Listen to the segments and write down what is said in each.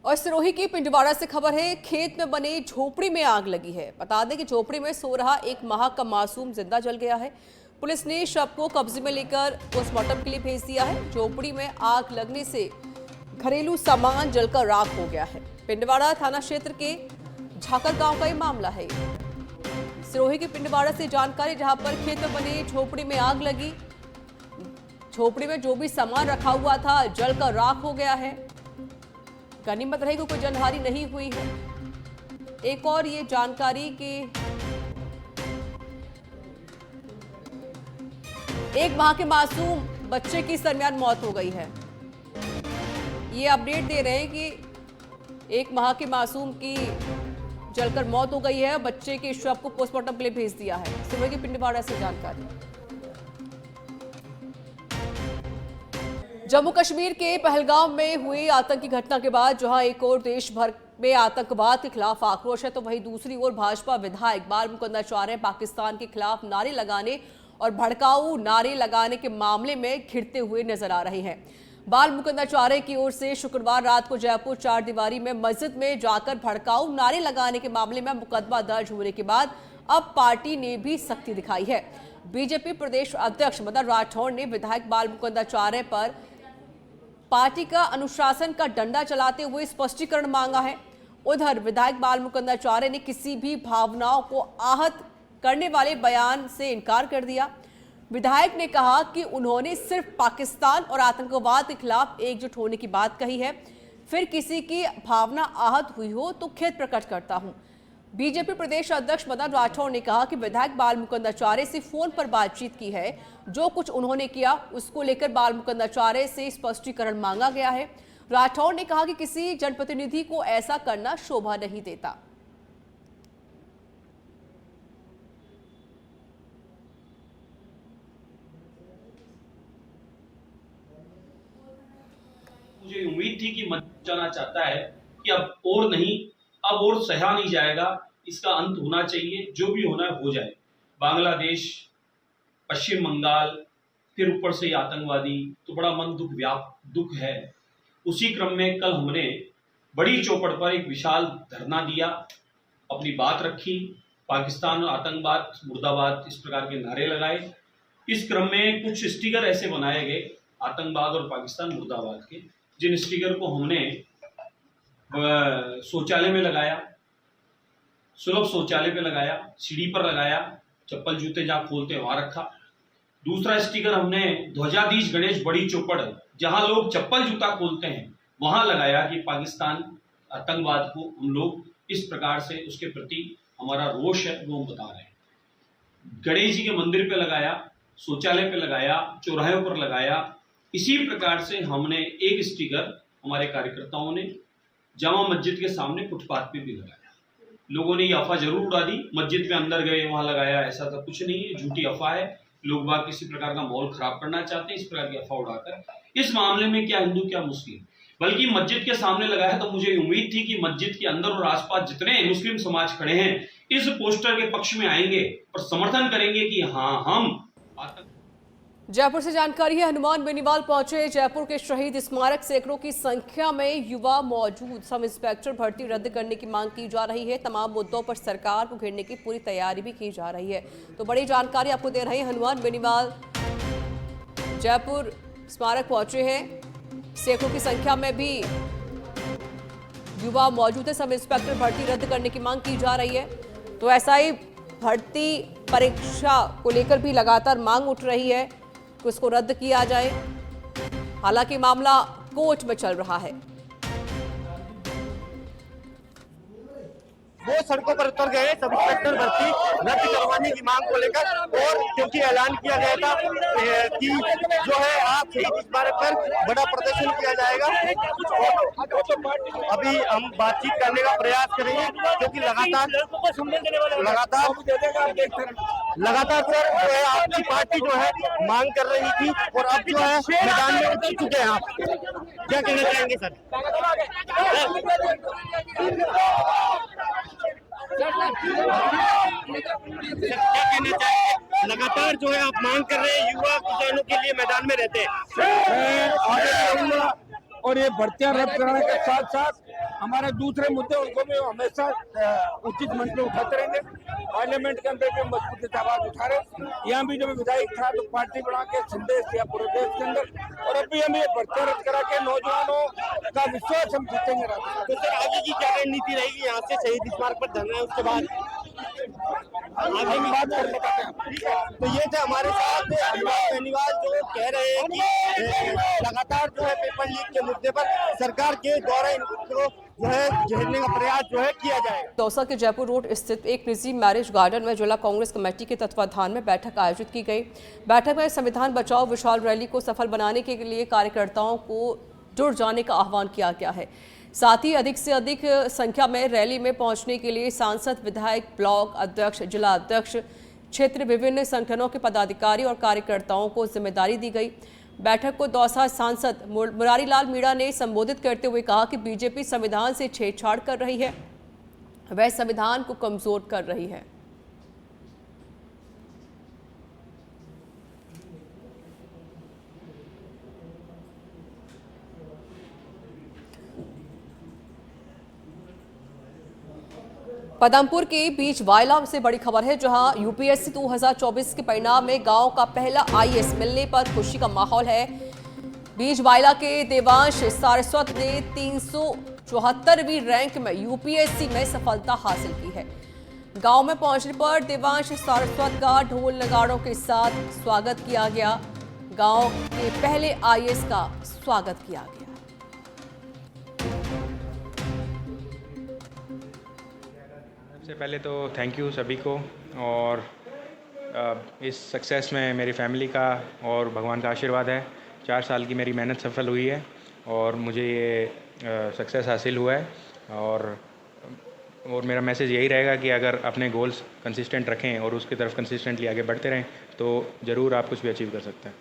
और सिरोही की पिंडवाड़ा से खबर है, खेत में बने झोपड़ी में आग लगी है। बता दें कि झोपड़ी में सो रहा 1 माह का मासूम जिंदा जल गया है। पुलिस ने शव को कब्जे में लेकर पोस्टमार्टम के लिए भेज दिया है। झोपड़ी में आग लगने से घरेलू सामान जलकर राख हो गया है। पिंडवाड़ा थाना क्षेत्र के झाकर गांव का ये मामला है। सिरोही की पिंडवाड़ा से जानकारी, जहां पर खेत में बने झोपड़ी में आग लगी। झोपड़ी में जो भी सामान रखा हुआ था जलकर राख हो गया है। गनीमत रही कोई जनहानि नहीं हुई है। एक और ये जानकारी कि 1 माह के मासूम बच्चे की दरमियान मौत हो गई है। ये अपडेट दे रहे हैं कि 1 माह के मासूम की जलकर मौत हो गई है। बच्चे के शव को पोस्टमार्टम के लिए भेज दिया है। सिरोही की पिंडवाड़ा से जानकारी। जम्मू कश्मीर के पहलगाम में हुई आतंकी घटना के बाद जहां एक और देश भर में आतंकवाद के खिलाफ आक्रोश है, तो वहीं दूसरी ओर भाजपा विधायक बाल मुकुंद आचार्य पाकिस्तान के खिलाफ नारे लगाने और भड़काऊ नारे लगाने के मामले में घिरते हुए नजर आ रहे हैं। बाल मुकुंद आचार्य की ओर से शुक्रवार रात को जयपुर चार दीवारी में मस्जिद में जाकर भड़काऊ नारे लगाने के मामले में मुकदमा दर्ज होने के बाद अब पार्टी ने भी सख्ती दिखाई है। बीजेपी प्रदेश अध्यक्ष मदन राठौड़ ने विधायक बाल मुकुंद आचार्य पर पार्टी का अनुशासन का डंडा चलाते हुए स्पष्टीकरण मांगा है। उधर विधायक बाल मुकुंद आचार्य ने किसी भी भावनाओं को आहत करने वाले बयान से इनकार कर दिया। विधायक ने कहा कि उन्होंने सिर्फ पाकिस्तान और आतंकवाद के खिलाफ एकजुट होने की बात कही है। फिर किसी की भावना आहत हुई हो तो खेद प्रकट करता हूं। बीजेपी प्रदेश अध्यक्ष मदन राठौड़ ने कहा कि विधायक बाल मुकुंद आचार्य से फोन पर बातचीत की है। जो कुछ उन्होंने किया उसको लेकर बाल मुकुंद आचार्य से स्पष्टीकरण मांगा गया है। राठौड़ ने कहा कि किसी जनप्रतिनिधि को ऐसा करना शोभा नहीं देता। मुझे उम्मीद थी कि मंच जाना चाहता है कि अब और नहीं, अब और सहा नहीं जाएगा, इसका अंत होना चाहिए, जो भी होना है हो जाए। बांग्लादेश, पश्चिम बंगाल, फिर ऊपर से आतंकवादी, तो बड़ा मन दुख है। उसी क्रम में कल हमने बड़ी चौपड़ पर एक विशाल धरना दिया, अपनी बात रखी, पाकिस्तान और आतंकवाद मुर्दाबाद इस प्रकार के नारे लगाए। इस क्रम में कुछ स्टिकर ऐसे बनाए गए आतंकवाद और पाकिस्तान मुर्दाबाद के, जिन स्टिकर को हमने शौचालय में लगाया, सुलभ शौचालय पे लगाया, सीढ़ी पर लगाया, चप्पल जूते जहां खोलते वहां रखा। दूसरा स्टिकर हमने ध्वजाधीश गणेश बड़ी चौपड़, जहां लोग चप्पल जूता खोलते हैं वहां लगाया कि पाकिस्तान आतंकवाद को हम लोग इस प्रकार से उसके प्रति हमारा रोष है वो हम बता रहे हैं। गणेश जी के मंदिर पे लगाया, शौचालय पे लगाया, चौराहों पर लगाया। इसी प्रकार से हमने एक स्टिकर हमारे कार्यकर्ताओं ने जामा मस्जिद के सामने फुटपाथ पे भी लगाया। लोगों ने ये अफवाह जरूर उड़ा दी, मस्जिद में अंदर गए वहां लगाया, ऐसा तो कुछ नहीं है, झूठी अफवाह है। लोग बाग किसी प्रकार का माहौल खराब करना चाहते हैं इस प्रकार की अफवाह उड़ाकर। इस मामले में क्या हिंदू क्या मुस्लिम, बल्कि मस्जिद के सामने लगाया तो मुझे उम्मीद थी कि मस्जिद के अंदर और आसपास जितने मुस्लिम समाज खड़े हैं इस पोस्टर के पक्ष में आएंगे और समर्थन करेंगे कि हाँ हम। जयपुर से जानकारी है, हनुमान बेनीवाल पहुंचे जयपुर के शहीद स्मारक। सैकड़ों की संख्या में युवा मौजूद। सब इंस्पेक्टर भर्ती रद्द करने की मांग की जा रही है। तमाम मुद्दों पर सरकार को घेरने की पूरी तैयारी भी की जा रही है। तो बड़ी जानकारी आपको दे रहे हैं, हनुमान बेनीवाल जयपुर स्मारक पहुंचे हैं। सैकड़ों की संख्या में भी युवा मौजूद है। सब इंस्पेक्टर भर्ती रद्द करने की मांग की जा रही है। तो एसआई भर्ती परीक्षा को लेकर भी लगातार मांग उठ रही है कि उसको रद्द किया जाए। हालांकि मामला कोर्ट में चल रहा है। वो सड़कों पर उतर गए सब इंस्पेक्टर भर्ती रद्द करवाने की मांग को लेकर, और क्योंकि ऐलान किया गया था कि जो है आज शहीद स्मारक पर बड़ा प्रदर्शन किया जाएगा। अभी हम बातचीत करने का प्रयास करेंगे, क्योंकि लगातार सर जो है आपकी पार्टी जो है मांग कर रही थी और अब जो है मैदान में उतर चुके हैं। आप क्या कहना चाहेंगे सर? क्या कहना चाहेंगे? लगातार जो है आप मांग कर रहे हैं, युवा किसानों के लिए मैदान में रहते हैं। और ये भर्तियां रद्द कराने के साथ साथ हमारे दूसरे मुद्दे उनको भी हमेशा उचित मंच में उठाते रहेंगे। पार्लियामेंट के अंदर भी मजबूती से आवाज उठा रहे। यहाँ भी जब विधायक था तो पार्टी बना के संदेश दिया पूरे देश के अंदर, और अभी हम ये पर्चा रद्द करा के नौजवानों का विश्वास हम जीतेंगे। तो सर आगे की क्या रणनीति रहेगी? यहाँ से शहीद स्मारक पर धरना है, उसके बाद आगे हम की बात कर बताते हैं। तो ये थे हमारे साथ अनुराग बेनीवाल जो कह रहे हैं कि लगातार जो है पेपर लीक के मुद्दे पर सरकार के द्वारा इनको जो है घेरने का प्रयास जो है किया जाए। दौसा के जयपुर रोड स्थित एक निजी मैरिज गार्डन में जिला कांग्रेस कमेटी के तत्वाधान में बैठक आयोजित की गई। बैठक में संविधान बचाओ विशाल रैली को सफल बनाने के लिए कार्यकर्ताओं को जुड़ जाने का आह्वान किया गया है। साथ ही अधिक से अधिक संख्या में रैली में पहुंचने के लिए सांसद, विधायक, ब्लॉक अध्यक्ष, जिला अध्यक्ष, क्षेत्र विभिन्न संगठनों के पदाधिकारी और कार्यकर्ताओं को जिम्मेदारी दी गई। बैठक को दौसा सांसद मुरारी लाल मीणा ने संबोधित करते हुए कहा कि बीजेपी संविधान से छेड़छाड़ कर रही है, वह संविधान को कमजोर कर रही है। पदमपुर के बीच वायला से बड़ी खबर है, जहां यूपीएससी 2024 के परिणाम में गांव का पहला आईएएस मिलने पर खुशी का माहौल है। बीच वायला के देवांश सारस्वत ने 374वीं रैंक में यूपीएससी में सफलता हासिल की है। गांव में पहुंचने पर देवांश सारस्वत का ढोल नगाड़ों के साथ स्वागत किया गया। गांव के पहले आईएएस का स्वागत किया गया। सबसे पहले तो थैंक यू सभी को, और इस सक्सेस में मेरी फैमिली का और भगवान का आशीर्वाद है। 4 साल की मेरी मेहनत सफल हुई है और मुझे ये सक्सेस हासिल हुआ है। और मेरा मैसेज यही रहेगा कि अगर अपने गोल्स कंसिस्टेंट रखें और उसकी तरफ कंसिस्टेंटली आगे बढ़ते रहें तो ज़रूर आप कुछ भी अचीव कर सकते हैं।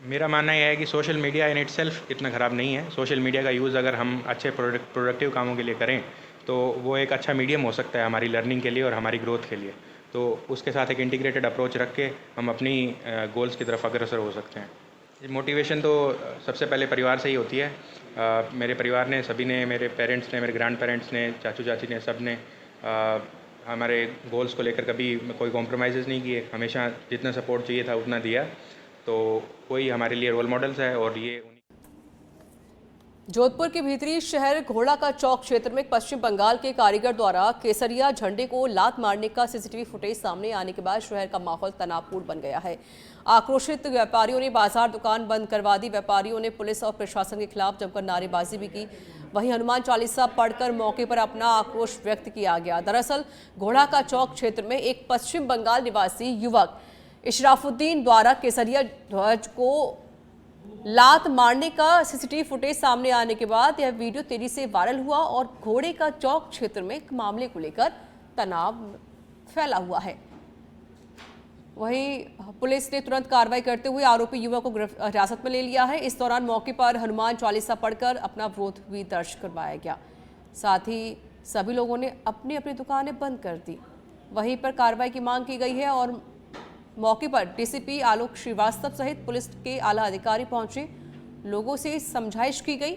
मेरा मानना यह है कि सोशल मीडिया इन इटसेल्फ इतना ख़राब नहीं है। सोशल मीडिया का यूज़ अगर हम अच्छे प्रोडक्टिव कामों के लिए करें तो वो एक अच्छा मीडियम हो सकता है हमारी लर्निंग के लिए और हमारी ग्रोथ के लिए। तो उसके साथ एक इंटीग्रेटेड अप्रोच रख के हम अपनी गोल्स की तरफ अग्रसर हो सकते हैं। मोटिवेशन तो सबसे पहले परिवार से ही होती है। मेरे परिवार ने, सभी ने, मेरे पेरेंट्स ने, मेरे ग्रैंड पेरेंट्स ने, चाचू चाची ने, सब ने हमारे गोल्स को लेकर कभी कोई कॉम्प्रोमाइज़ नहीं किए। हमेशा जितना सपोर्ट चाहिए था उतना दिया। तो वही हमारे लिए रोल मॉडल्स है। और ये जोधपुर के भीतरी शहर घोड़ा का चौक क्षेत्र में पश्चिम बंगाल के कारीगर द्वारा केसरिया झंडे को लात मारने का सीसीटीवी फुटेज सामने आने के बाद शहर का माहौल तनावपूर्ण बन गया है। आक्रोशित व्यापारियों ने बाजार दुकान बंद करवा दी। व्यापारियों ने पुलिस और प्रशासन के खिलाफ जमकर नारेबाजी भी की। वहीं हनुमान चालीसा पढ़कर मौके पर अपना आक्रोश व्यक्त किया गया। दरअसल घोड़ा का चौक क्षेत्र में एक पश्चिम बंगाल निवासी युवक इशराफुद्दीन द्वारा केसरिया ध्वज को लात मारने का सीसीटीवी फुटेज सामने आने के बाद यह वीडियो तेजी से वायरल हुआ और घोड़े का चौक क्षेत्र में मामले को लेकर तनाव फैला हुआ है। वहीं पुलिस ने तुरंत कार्रवाई करते हुए आरोपी युवक को हिरासत में ले लिया है। इस दौरान मौके पर हनुमान चालीसा पढ़कर अपना विरोध भी दर्ज करवाया गया। साथ ही सभी लोगों ने अपनी अपनी दुकानें बंद कर दी। वहीं पर कार्रवाई की मांग की गई है और मौके पर डीसीपी आलोक श्रीवास्तव सहित पुलिस के आला अधिकारी पहुंचे। लोगों से समझाइश की गई।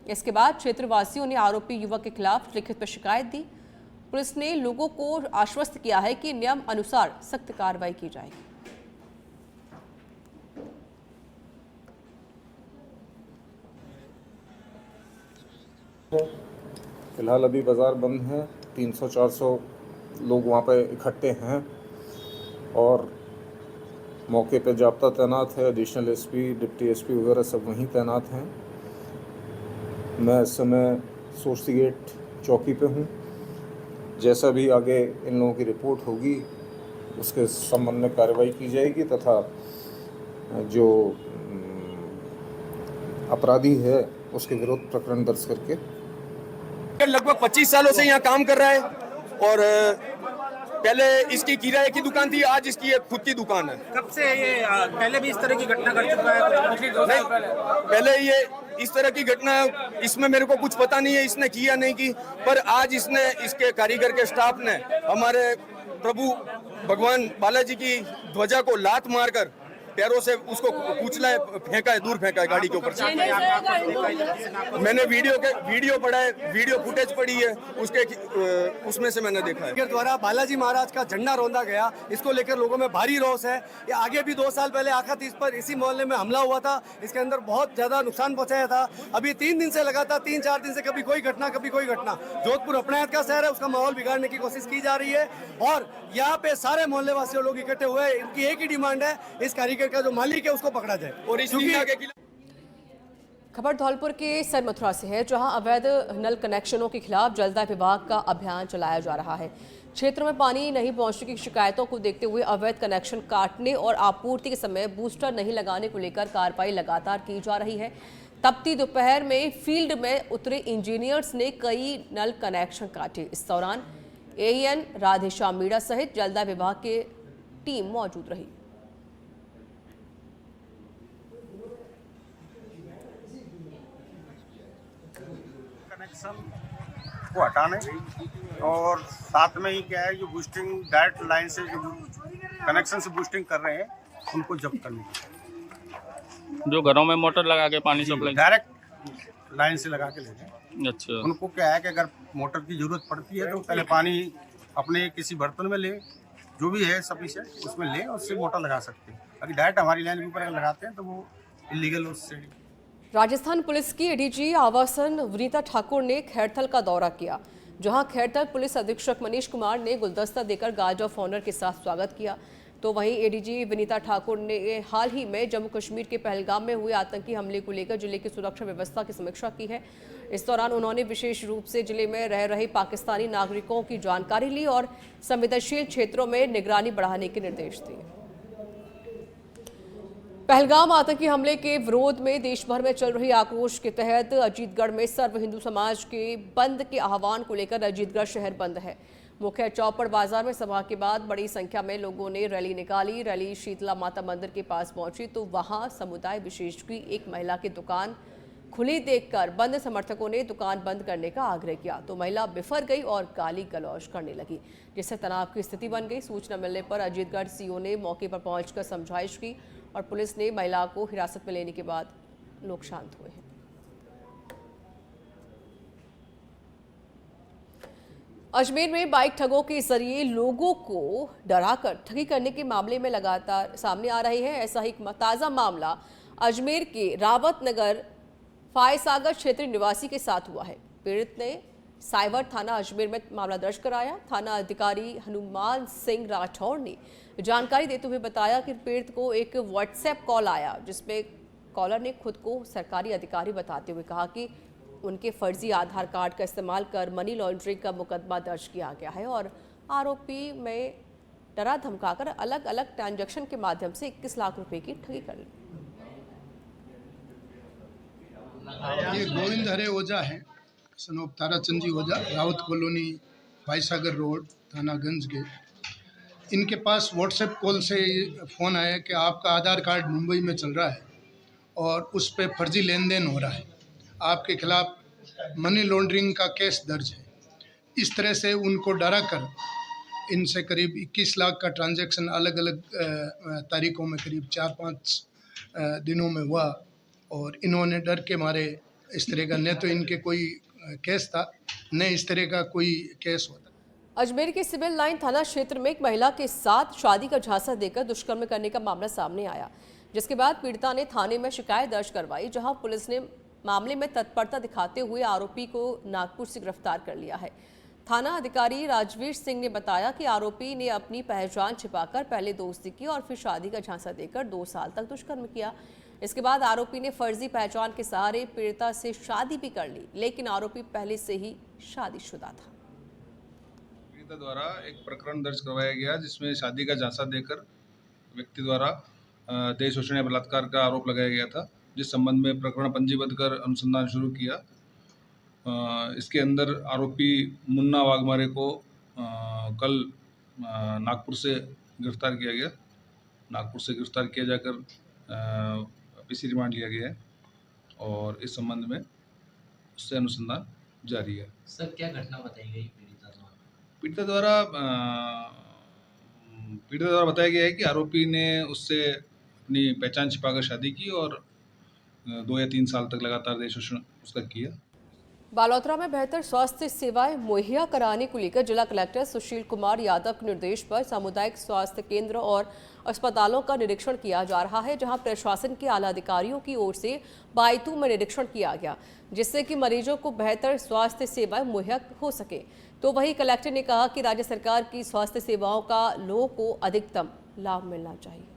इसके बाद क्षेत्रवासियों ने आरोपी युवक के खिलाफ लिखित में शिकायत दी। पुलिस ने लोगों को आश्वस्त किया है कि नियम अनुसार सख्त कार्रवाई की जाएगी। फिलहाल अभी बाज़ार बंद है। 300-400 लोग वहाँ पे इकट्ठे हैं और मौके पे जाब्ता तैनात है। एडिशनल एसपी, डिप्टी एसपी वगैरह सब वहीं तैनात हैं। मैं इस समय सोर्सी गेट चौकी पे हूँ। जैसा भी आगे इन लोगों की रिपोर्ट होगी उसके संबंध में कार्रवाई की जाएगी तथा जो अपराधी है उसके विरुद्ध प्रकरण दर्ज करके। लगभग 25 सालों से यहाँ काम कर रहा है और पहले इसकी किराए की दुकान थी, आज इसकी एक खुद की दुकान है। कब से ये पहले भी इस तरह की घटना कर चुका है? पहले ये इस तरह की घटना, इसमें मेरे को कुछ पता नहीं है इसने किया नहीं की, पर आज इसने, इसके कारीगर के स्टाफ ने हमारे प्रभु भगवान बालाजी की ध्वजा को लात मारकर पैरों से उसको कुचला है, फेंका है, दूर फेंका है गाड़ी के ऊपर से। मैंने वीडियो पढ़ा है, वीडियो फुटेज पड़ी है उसमें से मैंने देखा है। द्वारा बालाजी महाराज का झंडा रौंदा गया, इसको लेकर लोगों में भारी रोष है। ये आगे भी 2 साल पहले आखातीज पर इसी मोहल्ले में हमला हुआ था, इसके अंदर बहुत ज्यादा नुकसान पहुंचाया था। अभी 3 दिन से लगातार 3-4 दिन से कभी कोई घटना कभी कोई घटना। जोधपुर अपनायत का शहर है, उसका माहौल बिगाड़ने की कोशिश की जा रही है और यहाँ पे सारे मोहल्ले वासियों लोग इकट्ठे हुए हैं। इनकी एक ही डिमांड है, इस कारीगर का जो मालिक है उसको पकड़ा जाए। और इस खबर धौलपुर के सर मथुरा से है, जहां अवैध नल कनेक्शनों के खिलाफ जलदाय विभाग का अभियान चलाया जा रहा है। क्षेत्र में पानी नहीं पहुंचने की शिकायतों को देखते हुए अवैध कनेक्शन काटने और आपूर्ति के समय बूस्टर नहीं लगाने को लेकर कार्रवाई लगातार की जा रही है। तपती दोपहर में फील्ड में उतरे इंजीनियर्स ने कई नल कनेक्शन काटे। इस दौरान एएन राधेश्याम मीणा सहित जलदाय विभाग की टीम मौजूद रही। कनेक्शन को हटाने और साथ में ही क्या है जो बूस्टिंग डायरेक्ट लाइन से जो कनेक्शन से बूस्टिंग कर रहे हैं उनको जब्त करने की, जो घरों में मोटर लगा के पानी सप्लाई डायरेक्ट लाइन से लगा के ले जाए। अच्छा, उनको क्या है कि अगर मोटर की जरूरत पड़ती है तो पहले पानी अपने किसी बर्तन में ले, जो भी है सफिशिएंट उसमें ले और उससे मोटर लगा सकते हैं। अगर डायरेक्ट हमारी लाइन के ऊपर अगर लगाते हैं तो वो इलीगल उससे। राजस्थान पुलिस की एडीजी आवासन वनीता ठाकुर ने खैरथल का दौरा किया, जहां खैरथल पुलिस अधीक्षक मनीष कुमार ने गुलदस्ता देकर गार्ड ऑफ ऑनर के साथ स्वागत किया। तो वहीं एडीजी वनीता ठाकुर ने हाल ही में जम्मू कश्मीर के पहलगाम में हुए आतंकी हमले को लेकर जिले की सुरक्षा व्यवस्था की समीक्षा की है। इस दौरान उन्होंने विशेष रूप से जिले में रह रहे पाकिस्तानी नागरिकों की जानकारी ली और संवेदनशील क्षेत्रों में निगरानी बढ़ाने के निर्देश दिए। पहलगाम आतंकी हमले के विरोध में देश भर में चल रही आक्रोश के तहत अजीतगढ़ में सर्व हिंदू समाज के बंद के आह्वान को लेकर अजीतगढ़ शहर बंद है। मुख्य चौपड़ बाजार में सभा के बाद बड़ी संख्या में लोगों ने रैली निकाली। रैली शीतला माता मंदिर के पास पहुंची तो वहां समुदाय विशेष की एक महिला की दुकान खुली देखकर बंद समर्थकों ने दुकान बंद करने का आग्रह किया तो महिला बिफर गई और गाली गलौज करने लगी, जिससे तनाव की स्थिति बन गई। सूचना मिलने पर अजीतगढ़ सीओ ने मौके पर पहुंचकर समझाइश की और पुलिस ने महिला को हिरासत में लेने के बाद लोग शांत हुए हैं। अजमेर में बाइक ठगों के जरिए लोगों को डराकर ठगी करने के मामले में लगातार सामने आ रहे हैं। ऐसा ही एक ताज़ा मामला अजमेर के रावत नगर फायसागर क्षेत्रीय निवासी के साथ हुआ है। पीड़ित ने साइबर थाना अजमेर में मामला दर्ज कराया। थाना अधिकारी हनुमान सिंह राठौर ने जानकारी देते हुए बताया कि पीड़ित को एक व्हाट्सएप कॉल आया, जिसमें कॉलर ने खुद को सरकारी अधिकारी बताते हुए कहा कि उनके फर्जी आधार कार्ड का इस्तेमाल कर मनी लॉन्ड्रिंग का मुकदमा दर्ज किया गया है और आरोपी में डरा धमकाकर अलग अलग ट्रांजैक्शन के माध्यम से 21 लाख रुपए की ठगी कर ली। ये गोविंद हरे ओझा है, सनोप ताराचंद जी ओझा, रावत कॉलोनी, फायसागर रोड, थाना गंज के। इनके पास व्हाट्सएप कॉल से फ़ोन आया कि आपका आधार कार्ड मुंबई में चल रहा है और उस पर फर्जी लेन देन हो रहा है, आपके खिलाफ मनी लॉन्ड्रिंग का केस दर्ज है। इस तरह से उनको डरा कर इनसे करीब 21 लाख का ट्रांजैक्शन अलग अलग तारीखों में करीब 4-5 दिनों में हुआ और इन्होंने डर के मारे इस तरह का न तो इनके कोई केस था न इस तरह का कोई केस होता। अजमेर के सिविल लाइन थाना क्षेत्र में एक महिला के साथ शादी का झांसा देकर दुष्कर्म करने का मामला सामने आया, जिसके बाद पीड़िता ने थाने में शिकायत दर्ज करवाई, जहां पुलिस ने मामले में तत्परता दिखाते हुए आरोपी को नागपुर से गिरफ्तार कर लिया है। थाना अधिकारी राजवीर सिंह ने बताया कि आरोपी ने अपनी पहचान छिपाकर पहले दोस्ती की और फिर शादी का झांसा देकर 2 साल तक दुष्कर्म किया। इसके बाद आरोपी ने फर्जी पहचान के सहारे पीड़िता से शादी भी कर ली, लेकिन आरोपी पहले से ही शादीशुदा था। पीड़िता द्वारा एक प्रकरण दर्ज करवाया गया जिसमें शादी का झांसा देकर व्यक्ति द्वारा देह शोषण या बलात्कार का आरोप लगाया गया था, जिस संबंध में प्रकरण पंजीबद्ध कर अनुसंधान शुरू किया। इसके अंदर आरोपी मुन्ना वाघमारे को कल नागपुर से गिरफ्तार किया गया। नागपुर से गिरफ्तार किया जाकर पीसी रिमांड लिया गया है और इस संबंध में उससे अनुसंधान जारी है। सर, क्या घटना बताई गई पीड़िता द्वारा बताया गया है कि आरोपी ने उससे अपनी पहचान छिपाकर शादी की और 2 या 3 साल तक लगातार देश शोषण उसका किया। बालोतरा में बेहतर स्वास्थ्य सेवाएं मुहैया कराने को लेकर जिला कलेक्टर सुशील कुमार यादव के निर्देश पर सामुदायिक स्वास्थ्य केंद्र और अस्पतालों का निरीक्षण किया जा रहा है, जहां प्रशासन के आला अधिकारियों की ओर से बायतू में निरीक्षण किया गया, जिससे कि मरीजों को बेहतर स्वास्थ्य सेवाएं मुहैया हो सके। तो वहीं कलेक्टर ने कहा कि राज्य सरकार की स्वास्थ्य सेवाओं का लोगों को अधिकतम लाभ मिलना चाहिए।